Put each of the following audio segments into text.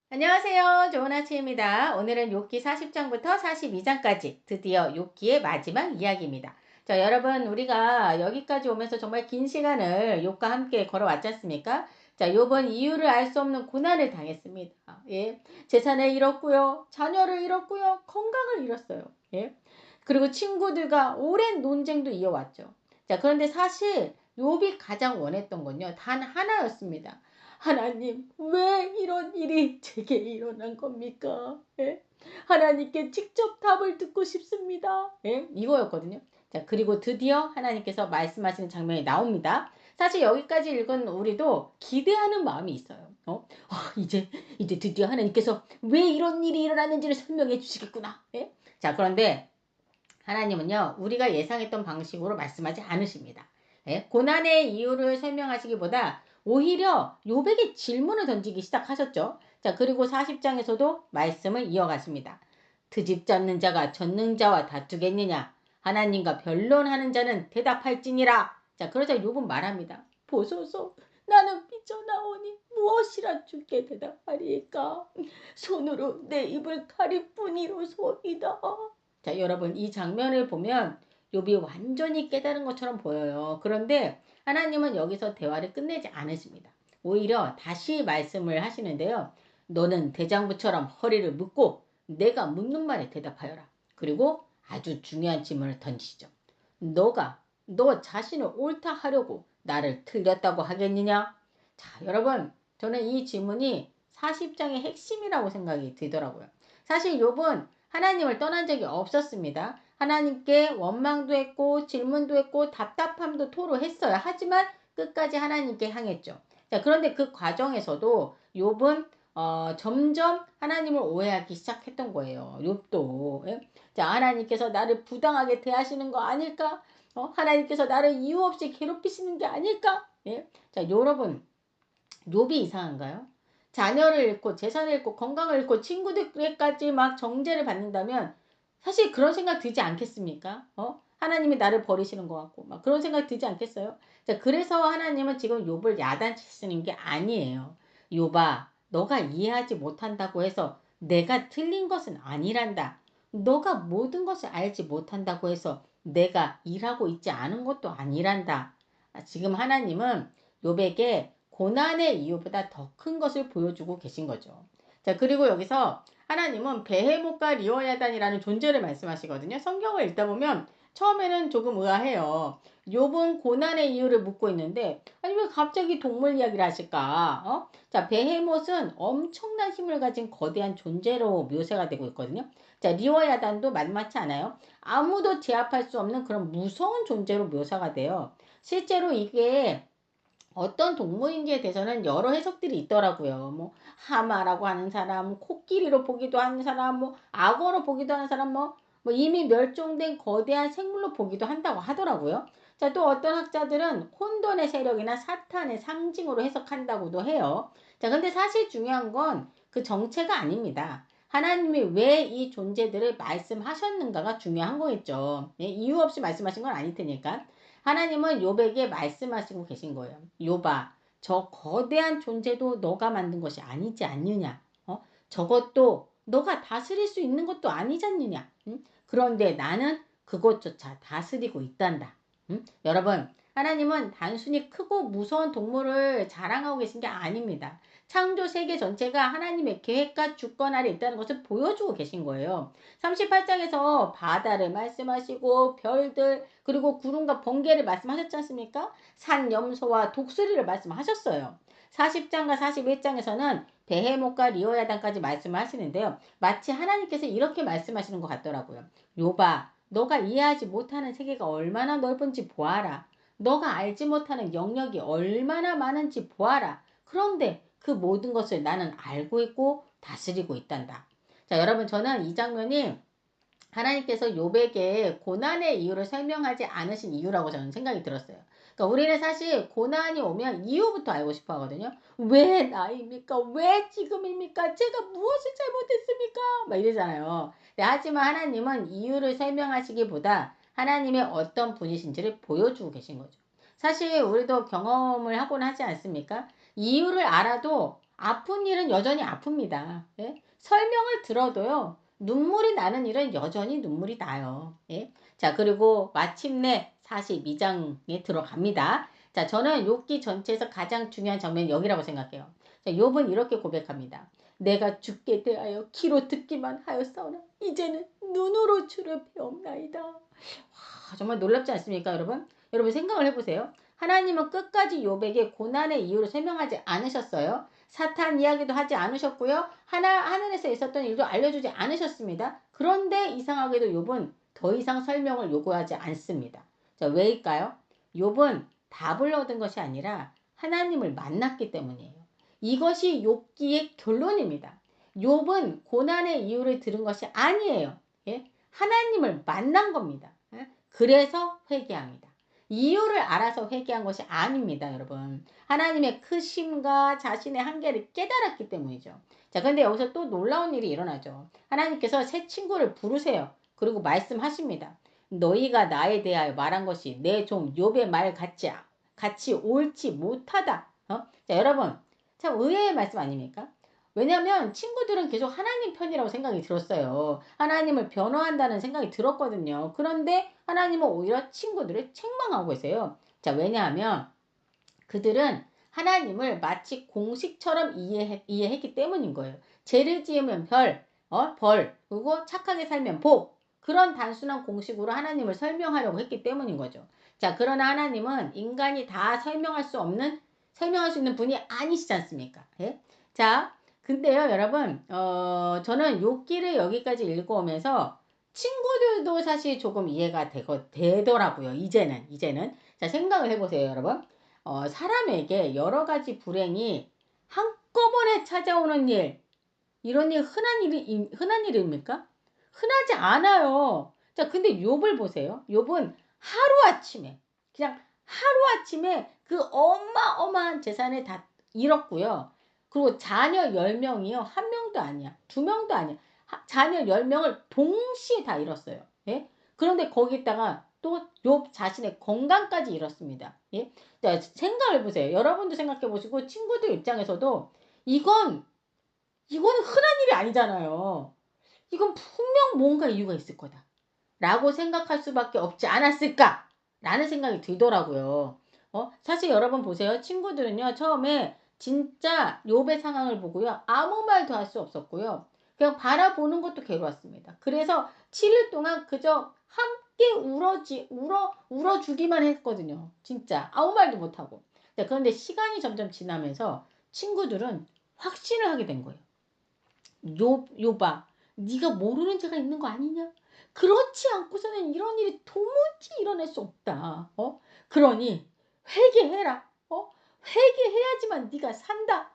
안녕하세요. 좋은 아침입니다. 오늘은 욥기 40장부터 42장까지 드디어 욥기의 마지막 이야기입니다. 자, 여러분 우리가 여기까지 오면서 정말 긴 시간을 욥과 함께 걸어왔지 않습니까? 자, 욥은 이유를 알 수 없는 고난을 당했습니다. 예. 재산을 잃었고요. 자녀를 잃었고요. 건강을 잃었어요. 예. 그리고 친구들과 오랜 논쟁도 이어왔죠. 자, 그런데 사실 욥이 가장 원했던 건요. 단 하나였습니다. 하나님, 왜 이런 일이 제게 일어난 겁니까? 예? 하나님께 직접 답을 듣고 싶습니다. 예? 이거였거든요. 자, 그리고 드디어 하나님께서 말씀하시는 장면이 나옵니다. 사실 여기까지 읽은 우리도 기대하는 마음이 있어요. 이제 드디어 하나님께서 왜 이런 일이 일어났는지를 설명해 주시겠구나. 예? 자, 그런데 하나님은요, 우리가 예상했던 방식으로 말씀하지 않으십니다. 예? 고난의 이유를 설명하시기보다 오히려 욥에게 질문을 던지기 시작하셨죠. 자, 그리고 40장에서도 말씀을 이어가십니다. 트집 잡는 자가 전능자와 다투겠느냐? 하나님과 변론하는 자는 대답할지니라. 자, 그러자 욥은 말합니다. 보소서, 나는 삐져나오니 무엇이라 주께 대답하리까? 손으로 내 입을 가릴 뿐이로소이다. 자, 여러분 이 장면을 보면 욥이 완전히 깨달은 것처럼 보여요. 그런데 하나님은 여기서 대화를 끝내지 않으십니다. 오히려 다시 말씀을 하시는데요. 너는 대장부처럼 허리를 묶고 내가 묻는 말에 대답하여라. 그리고 아주 중요한 질문을 던지시죠. 너 자신을 옳다 하려고 나를 틀렸다고 하겠느냐? 자, 여러분 저는 이 질문이 40장의 핵심이라고 생각이 들더라고요. 사실 욥은 하나님을 떠난 적이 없었습니다. 하나님께 원망도 했고 질문도 했고 답답함도 토로했어요. 하지만 끝까지 하나님께 향했죠. 자, 그런데 그 과정에서도 욥은 점점 하나님을 오해하기 시작했던 거예요. 욥도. 예? 자, 하나님께서 나를 부당하게 대하시는 거 아닐까? 하나님께서 나를 이유 없이 괴롭히시는 게 아닐까? 예? 자, 여러분 욥이 이상한가요? 자녀를 잃고 재산을 잃고 건강을 잃고 친구들에게까지 막 정죄를 받는다면 사실 그런 생각 들지 않겠습니까? 하나님이 나를 버리시는 것 같고 막 그런 생각 들지 않겠어요? 자, 그래서 하나님은 지금 욥을 야단치시는 게 아니에요. 욥아, 너가 이해하지 못한다고 해서 내가 틀린 것은 아니란다. 너가 모든 것을 알지 못한다고 해서 내가 일하고 있지 않은 것도 아니란다. 지금 하나님은 욥에게 고난의 이유보다 더 큰 것을 보여주고 계신 거죠. 자, 그리고 여기서 하나님은 베헤못과 리워야단이라는 존재를 말씀하시거든요. 성경을 읽다 보면 처음에는 조금 의아해요. 욥은 고난의 이유를 묻고 있는데 아니 왜 갑자기 동물 이야기를 하실까? 자, 베헤못은 엄청난 힘을 가진 거대한 존재로 묘사가 되고 있거든요. 자, 리워야단도 만만치 않아요. 아무도 제압할 수 없는 그런 무서운 존재로 묘사가 돼요. 실제로 이게 어떤 동물인지에 대해서는 여러 해석들이 있더라고요. 뭐 하마라고 하는 사람, 코끼리로 보기도 하는 사람, 뭐 악어로 보기도 하는 사람, 뭐 이미 멸종된 거대한 생물로 보기도 한다고 하더라고요. 자, 또 어떤 학자들은 혼돈의 세력이나 사탄의 상징으로 해석한다고도 해요. 자, 근데 사실 중요한 건 그 정체가 아닙니다. 하나님이 왜 이 존재들을 말씀하셨는가가 중요한 거겠죠. 예, 이유 없이 말씀하신 건 아닐 테니까. 하나님은 욥에게 말씀하시고 계신 거예요. 욥아, 저 거대한 존재도 너가 만든 것이 아니지 않느냐? 저것도 너가 다스릴 수 있는 것도 아니지 않느냐? 응? 그런데 나는 그것조차 다스리고 있단다. 응? 여러분, 하나님은 단순히 크고 무서운 동물을 자랑하고 계신 게 아닙니다. 창조 세계 전체가 하나님의 계획과 주권 아래 있다는 것을 보여주고 계신 거예요. 38장에서 바다를 말씀하시고 별들 그리고 구름과 번개를 말씀하셨지 않습니까? 산 염소와 독수리를 말씀하셨어요. 40장과 41장에서는 베헤못과 리오야단까지 말씀을 하시는데요. 마치 하나님께서 이렇게 말씀하시는 것 같더라고요. 욥아, 너가 이해하지 못하는 세계가 얼마나 넓은지 보아라. 너가 알지 못하는 영역이 얼마나 많은지 보아라. 그런데 그 모든 것을 나는 알고 있고 다스리고 있단다. 자, 여러분 저는 이 장면이 하나님께서 욥에게 고난의 이유를 설명하지 않으신 이유라고 저는 생각이 들었어요. 그러니까 우리는 사실 고난이 오면 이유부터 알고 싶어 하거든요. 왜 나입니까? 왜 지금입니까? 제가 무엇을 잘못했습니까? 막 이러잖아요. 네, 하지만 하나님은 이유를 설명하시기보다 하나님의 어떤 분이신지를 보여주고 계신 거죠. 사실 우리도 경험을 하곤 하지 않습니까? 이유를 알아도 아픈 일은 여전히 아픕니다. 예? 설명을 들어도요. 눈물이 나는 일은 여전히 눈물이 나요. 예? 자, 그리고 마침내 42장에 들어갑니다. 자, 저는 욥기 전체에서 가장 중요한 장면이 여기라고 생각해요. 자, 욥은 이렇게 고백합니다. 내가 죽게 대하여 귀로 듣기만 하였사오나 이제는 눈으로 주를 배옵나이다. 와, 정말 놀랍지 않습니까, 여러분? 여러분 생각을 해보세요. 하나님은 끝까지 욥에게 고난의 이유를 설명하지 않으셨어요. 사탄 이야기도 하지 않으셨고요. 하늘에서 있었던 일도 알려주지 않으셨습니다. 그런데 이상하게도 욥은 더 이상 설명을 요구하지 않습니다. 자, 왜일까요? 욥은 답을 얻은 것이 아니라 하나님을 만났기 때문이에요. 이것이 욥기의 결론입니다. 욥은 고난의 이유를 들은 것이 아니에요. 예? 하나님을 만난 겁니다. 예? 그래서 회개합니다. 이유를 알아서 회개한 것이 아닙니다, 여러분. 하나님의 크심과 자신의 한계를 깨달았기 때문이죠. 자, 근데 여기서 또 놀라운 일이 일어나죠. 하나님께서 새 친구를 부르세요. 그리고 말씀하십니다. 너희가 나에 대하여 말한 것이 내 종 욥의 말 같이 옳지 못하다. 자, 여러분, 참 의외의 말씀 아닙니까? 왜냐하면 친구들은 계속 하나님 편이라고 생각이 들었어요. 하나님을 변호한다는 생각이 들었거든요. 그런데 하나님은 오히려 친구들을 책망하고 계세요. 자, 왜냐하면 그들은 하나님을 마치 공식처럼 이해했기 때문인 거예요. 죄를 지으면 벌, 그리고 착하게 살면 복. 그런 단순한 공식으로 하나님을 설명하려고 했기 때문인 거죠. 자, 그러나 하나님은 인간이 다 설명할 수 있는 분이 아니시지 않습니까? 예? 자, 근데요, 여러분, 저는 욥기를 여기까지 읽어오면서 친구들도 사실 조금 이해가 되더라고요. 이제는. 자, 생각을 해보세요, 여러분. 사람에게 여러 가지 불행이 한꺼번에 찾아오는 일, 이런 일 흔한 일입니까? 흔하지 않아요. 자, 근데 욥을 보세요. 욥은 그냥 하루아침에 그 어마어마한 재산을 다 잃었고요. 그리고 자녀 10명이요. 한 명도 아니야. 두 명도 아니야. 자녀 10명을 동시에 다 잃었어요. 예? 그런데 거기다가 또 욥 자신의 건강까지 잃었습니다. 예? 자, 생각을 해보세요. 여러분도 생각해 보시고 친구들 입장에서도 이건 흔한 일이 아니잖아요. 이건 분명 뭔가 이유가 있을 거다. 라고 생각할 수밖에 없지 않았을까? 라는 생각이 들더라고요. 사실 여러분 보세요. 친구들은요, 처음에 진짜 욥의 상황을 보고요, 아무 말도 할 수 없었고요. 그냥 바라보는 것도 괴로웠습니다. 그래서 7일 동안 그저 함께 울어주기만 했거든요. 진짜. 아무 말도 못하고. 그런데 시간이 점점 지나면서 친구들은 확신을 하게 된 거예요. 욥아, 네가 모르는 죄가 있는 거 아니냐? 그렇지 않고서는 이런 일이 도무지 일어날 수 없다. 그러니 회개해라. 회개해야지만 네가 산다.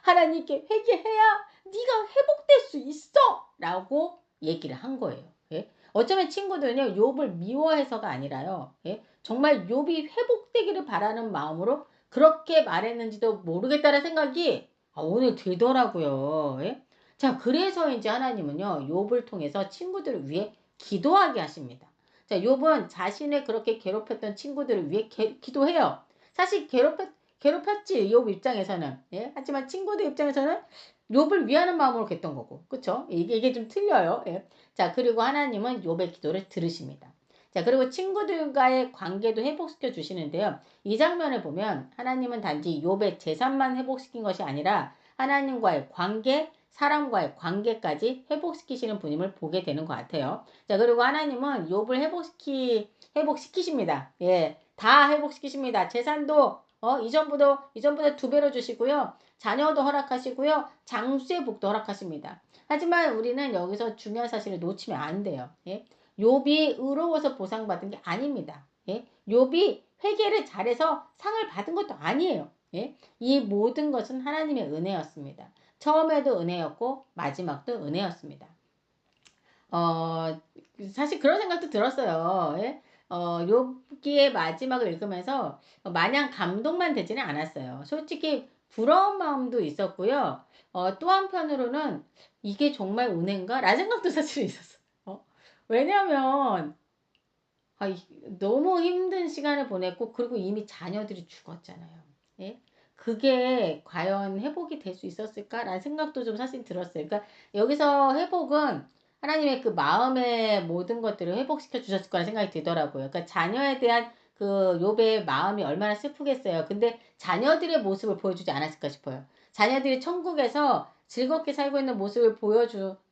하나님께 회개해야 네가 회복될 수 있어. 라고 얘기를 한 거예요. 예? 어쩌면 친구들은요, 욥을 미워해서가 아니라요. 예? 정말 욥이 회복되기를 바라는 마음으로 그렇게 말했는지도 모르겠다는 생각이 오늘 들더라고요. 예? 자, 그래서 이제 하나님은요, 욥을 통해서 친구들을 위해 기도하게 하십니다. 자, 욥은 자신을 그렇게 괴롭혔던 친구들을 위해 기도해요. 사실 괴롭혔지, 욥 입장에서는. 예? 하지만 친구들 입장에서는 욥을 위하는 마음으로 했던 거고. 그쵸? 이게 좀 틀려요. 예? 자, 그리고 하나님은 욥의 기도를 들으십니다. 자, 그리고 친구들과의 관계도 회복시켜 주시는데요. 이 장면을 보면 하나님은 단지 욥의 재산만 회복시킨 것이 아니라 하나님과의 관계, 사람과의 관계까지 회복시키시는 분임을 보게 되는 것 같아요. 자, 그리고 하나님은 욥을 회복시키십니다. 예, 다 회복시키십니다. 재산도 이전보다 2배로 주시고요. 자녀도 허락하시고요. 장수의 복도 허락하십니다. 하지만 우리는 여기서 중요한 사실을 놓치면 안 돼요. 예? 욥이 의로워서 보상받은 게 아닙니다. 예? 욥이 회개를 잘해서 상을 받은 것도 아니에요. 예? 이 모든 것은 하나님의 은혜였습니다. 처음에도 은혜였고 마지막도 은혜였습니다. 사실 그런 생각도 들었어요. 예? 욥기의 마지막을 읽으면서 마냥 감동만 되지는 않았어요. 솔직히 부러운 마음도 있었고요. 또 한편으로는 이게 정말 은혜인가? 라는 생각도 사실 있었어요. 왜냐면 너무 힘든 시간을 보냈고 그리고 이미 자녀들이 죽었잖아요. 예? 그게 과연 회복이 될 수 있었을까라는 생각도 좀 사실 들었어요. 그러니까 여기서 회복은 하나님의 그 마음의 모든 것들을 회복시켜 주셨을 거라는 생각이 들더라고요. 그러니까 자녀에 대한 그 욥의 마음이 얼마나 슬프겠어요. 근데 자녀들의 모습을 보여주지 않았을까 싶어요. 자녀들이 천국에서 즐겁게 살고 있는 모습을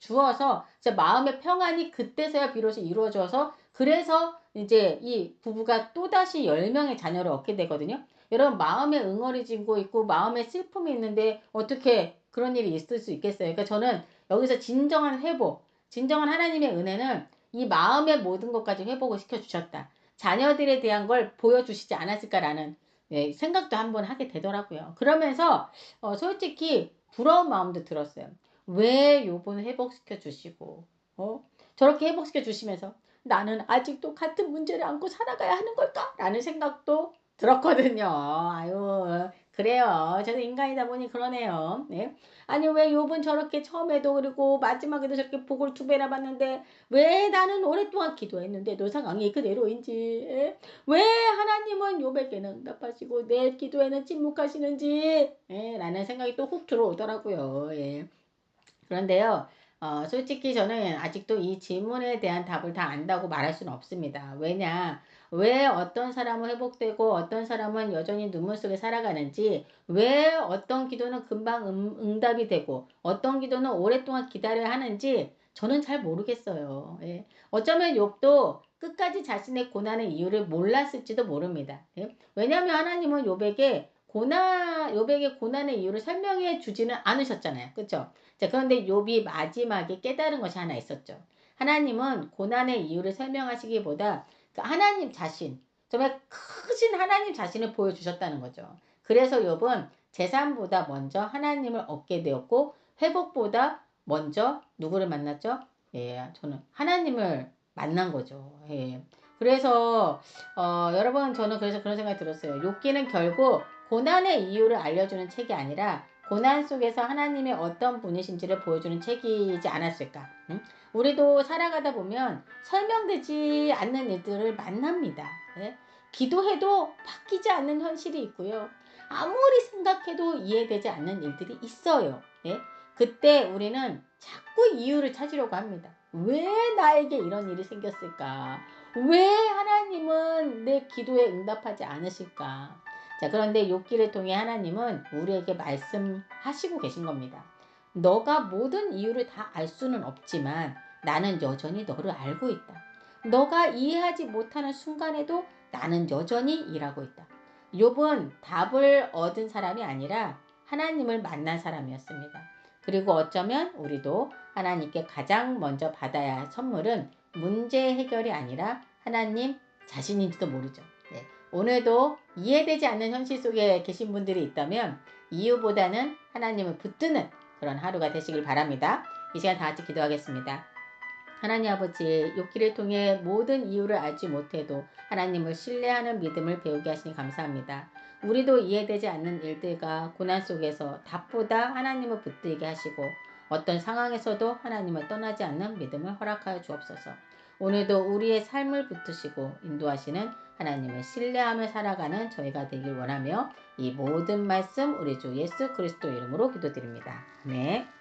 주어서 진짜 마음의 평안이 그때서야 비로소 이루어져서 그래서 이제 이 부부가 또다시 10명의 자녀를 얻게 되거든요. 여러분 마음에 응어리지고 있고 마음에 슬픔이 있는데 어떻게 그런 일이 있을 수 있겠어요. 그러니까 저는 여기서 진정한 회복, 진정한 하나님의 은혜는 이 마음의 모든 것까지 회복을 시켜주셨다. 자녀들에 대한 걸 보여주시지 않았을까라는 생각도 한번 하게 되더라고요. 그러면서 솔직히 부러운 마음도 들었어요. 왜 요번 회복시켜 주시고 저렇게 회복시켜 주시면서 나는 아직도 같은 문제를 안고 살아가야 하는 걸까? 라는 생각도 들었거든요. 아유, 그래요. 저도 인간이다 보니 그러네요. 네. 아니, 왜 욥은 저렇게 처음에도 그리고 마지막에도 저렇게 복을 2배나 받는데, 왜 나는 오랫동안 기도했는데도 상황이 그대로인지, 예? 왜 하나님은 욥에게는 응답하시고 내 기도에는 침묵하시는지, 예? 라는 생각이 또 훅 들어오더라고요. 예. 그런데요, 솔직히 저는 아직도 이 질문에 대한 답을 다 안다고 말할 수는 없습니다. 왜냐, 왜 어떤 사람은 회복되고 어떤 사람은 여전히 눈물 속에 살아가는지, 왜 어떤 기도는 금방 응답이 되고 어떤 기도는 오랫동안 기다려야 하는지 저는 잘 모르겠어요. 예. 어쩌면 욥도 끝까지 자신의 고난의 이유를 몰랐을지도 모릅니다. 예. 왜냐하면 하나님은 욥에게 고난의 이유를 설명해 주지는 않으셨잖아요. 그렇죠? 자, 그런데 욥이 마지막에 깨달은 것이 하나 있었죠. 하나님은 고난의 이유를 설명하시기보다 그 하나님 자신, 정말 크신 하나님 자신을 보여주셨다는 거죠. 그래서 욥은 재산보다 먼저 하나님을 얻게 되었고 회복보다 먼저 누구를 만났죠? 예, 저는 하나님을 만난 거죠. 예. 그래서 여러분 저는 그래서 그런 생각이 들었어요. 욥기는 결국 고난의 이유를 알려주는 책이 아니라 고난 속에서 하나님의 어떤 분이신지를 보여주는 책이지 않았을까. 응? 우리도 살아가다 보면 설명되지 않는 일들을 만납니다. 예? 기도해도 바뀌지 않는 현실이 있고요. 아무리 생각해도 이해되지 않는 일들이 있어요. 예? 그때 우리는 자꾸 이유를 찾으려고 합니다. 왜 나에게 이런 일이 생겼을까? 왜 하나님은 내 기도에 응답하지 않으실까? 자, 그런데 욥기를 통해 하나님은 우리에게 말씀하시고 계신 겁니다. 너가 모든 이유를 다 알 수는 없지만 나는 여전히 너를 알고 있다. 너가 이해하지 못하는 순간에도 나는 여전히 일하고 있다. 욥은 답을 얻은 사람이 아니라 하나님을 만난 사람이었습니다. 그리고 어쩌면 우리도 하나님께 가장 먼저 받아야 할 선물은 문제 해결이 아니라 하나님 자신인지도 모르죠. 네. 오늘도 이해되지 않는 현실 속에 계신 분들이 있다면 이유보다는 하나님을 붙드는 그런 하루가 되시길 바랍니다. 이 시간 다 같이 기도하겠습니다. 하나님 아버지, 욥기를 통해 모든 이유를 알지 못해도 하나님을 신뢰하는 믿음을 배우게 하시니 감사합니다. 우리도 이해되지 않는 일들과 고난 속에서 답보다 하나님을 붙들게 하시고 어떤 상황에서도 하나님을 떠나지 않는 믿음을 허락하여 주옵소서. 오늘도 우리의 삶을 붙드시고 인도하시는 하나님을 신뢰하며 살아가는 저희가 되길 원하며 이 모든 말씀 우리 주 예수 그리스도 이름으로 기도드립니다. 아멘.